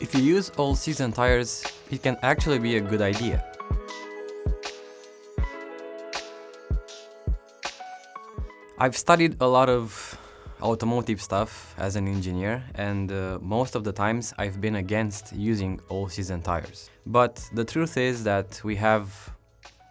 If you use all-season tires, it can actually be a good idea. I've studied a lot of automotive stuff as an engineer, and most of the times I've been against using all-season tires. But the truth is that we have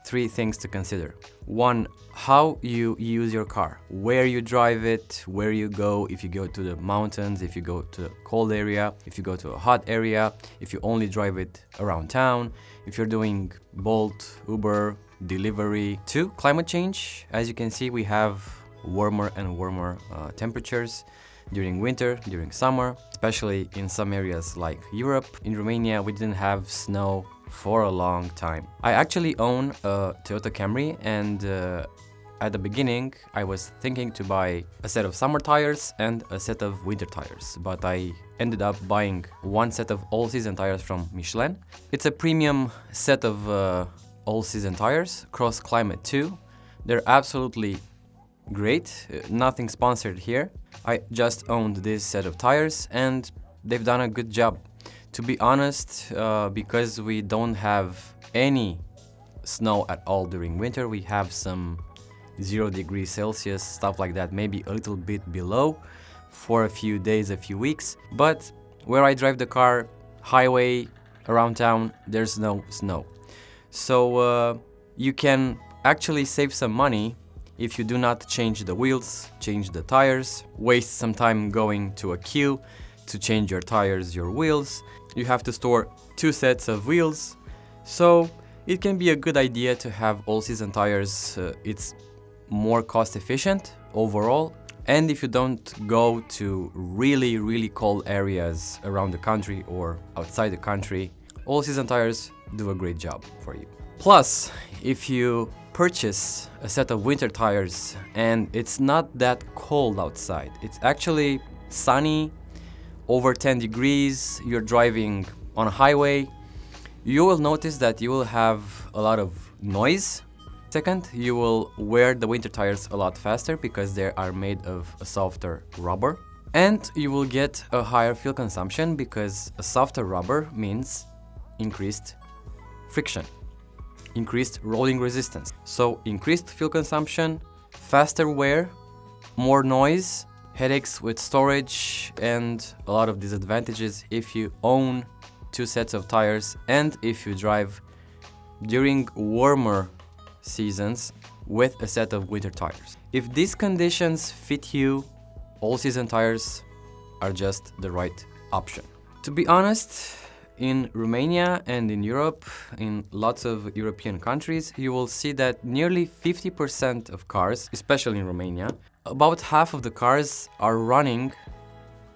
three things to consider. One, how you use your car, where you drive it, where you go, if you go to the mountains, if you go to a cold area, if you go to a hot area, if you only drive it around town, if you're doing Bolt, Uber, delivery. Two, climate change. As you can see, we have warmer and warmer temperatures during winter, during summer, especially in some areas like Europe. In Romania, we didn't have snow for a long time. I actually own a Toyota Camry, and at the beginning I was thinking to buy a set of summer tires and a set of winter tires, but I ended up buying one set of all-season tires from Michelin. It's a premium set of all-season tires, cross climate too. They're absolutely great, nothing sponsored here. I just owned this set of tires and they've done a good job. To be honest, because we don't have any snow at all during winter, we have some 0 degrees Celsius, stuff like that, maybe a little bit below for a few days, a few weeks. But where I drive the car, highway, around town, there's no snow. So you can actually save some money if you do not change the wheels, change the tires, waste some time going to a queue to change your tires, your wheels. You have to store 2 sets of wheels. So it can be a good idea to have all-season tires. It's more cost efficient overall. And if you don't go to really cold areas around the country or outside the country, all-season tires do a great job for you. Plus, if you purchase a set of winter tires and it's not that cold outside, it's actually sunny, over 10 degrees, you're driving on a highway, you will notice that you will have a lot of noise. Second, you will wear the winter tires a lot faster because they are made of a softer rubber. And you will get a higher fuel consumption because a softer rubber means increased friction, increased rolling resistance. So increased fuel consumption, faster wear, more noise, headaches with storage, and a lot of disadvantages if you own 2 sets of tires and if you drive during warmer seasons with a set of winter tires. If these conditions fit you, all-season tires are just the right option. To be honest, in Romania and in Europe, in lots of European countries, you will see that nearly 50% of cars, especially in Romania, about half of the cars are running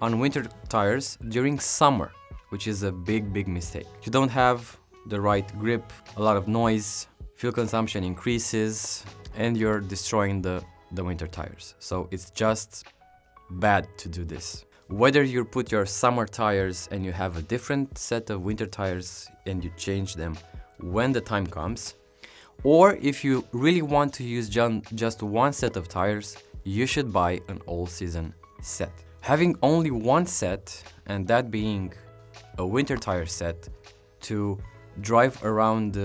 on winter tires during summer, which is a big mistake. You don't have the right grip, a lot of noise, fuel consumption increases, and you're destroying the winter tires. So it's just bad to do this. Whether you put your summer tires and you have a different set of winter tires and you change them when the time comes, or if you really want to use just one set of tires, you should buy an all-season set. Having only one set, and that being a winter tire set, to drive around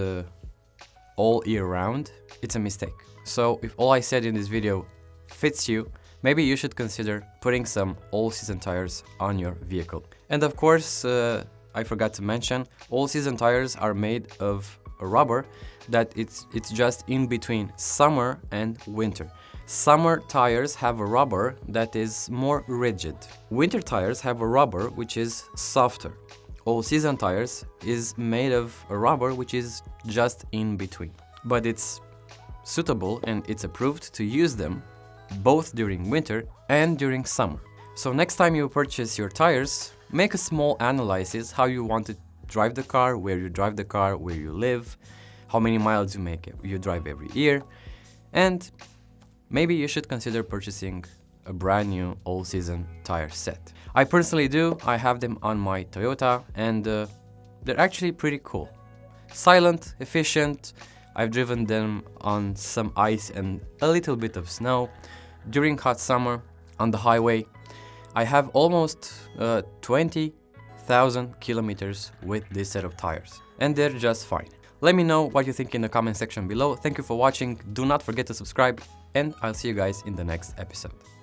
all year round, it's a mistake. So if all I said in this video fits you, maybe you should consider putting some all-season tires on your vehicle. And of course, I forgot to mention, all-season tires are made of a rubber that it's just in between summer and winter. Summer tires have a rubber that is more rigid. Winter tires have a rubber which is softer. All-season tires is made of a rubber which is just in between. But it's suitable and it's approved to use them both during winter and during summer. So next time you purchase your tires, make a small analysis how you want to drive the car, where you drive the car, where you live, how many miles you drive every year, and maybe you should consider purchasing a brand new all-season tire set. I personally do. I have them on my Toyota and they're actually pretty cool. Silent, efficient. I've driven them on some ice and a little bit of snow during hot summer on the highway. I have almost 20 1,000 kilometers with this set of tires, and they're just fine. Let me know what you think in the comment section below. Thank you for watching, do not forget to subscribe, and I'll see you guys in the next episode.